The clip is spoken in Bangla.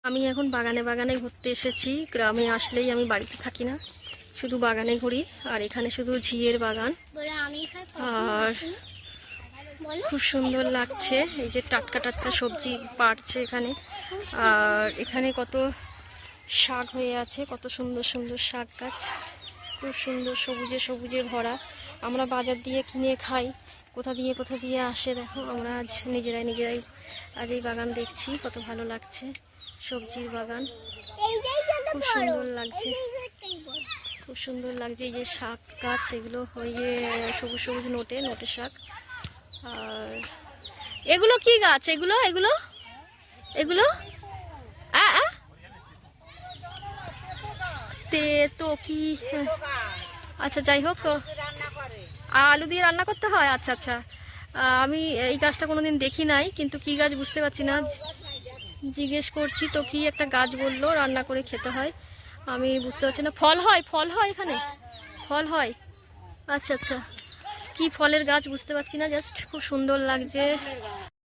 আমি এখন বাগানে বাগানে ঘুরতে এসেছি। গ্রামে আসলেই আমি বাড়িতে থাকি না, শুধু বাগানে ঘুরি। আর এখানে শুধু ঝিয়ের বাগান, আর খুব সুন্দর লাগছে। এই যে টাটকা টাটকা সবজি পাড়ছে এখানে। আর এখানে কত শাক হয়ে আছে, কত সুন্দর সুন্দর শাক গাছ, খুব সুন্দর সবুজে সবুজে ভরা। আমরা বাজার দিয়ে কিনে খাই, কোথা দিয়ে আসে দেখো। আমরা আজ নিজেরাই আজ এই বাগান দেখছি, কত ভালো লাগছে। সবজির বাগান খুব সুন্দর লাগছে, খুব সুন্দর লাগছে। এই যে শাক গাছ, এগুলো হয়ে সবুজ সবুজ নোটে শাক। আর এগুলো কি গাছ? এগুলো এগুলো এগুলো তে তো কি? আচ্ছা, যাই হোক, আলু দিয়ে রান্না করতে হয়। আচ্ছা আচ্ছা, আমি এই গাছটা কোনোদিন দেখি নাই, কিন্তু কি গাছ বুঝতে পারছি না। জিজ্ঞেস করছি তো, কি একটা গাছ বললো রান্না করে খেতে হয়, আমি বুঝতে পারছি না। ফল হয়, ফল হয় এখানে, ফল হয়। আচ্ছা আচ্ছা, কি ফলের গাছ বুঝতে পারছি না, জাস্ট খুব সুন্দর লাগছে।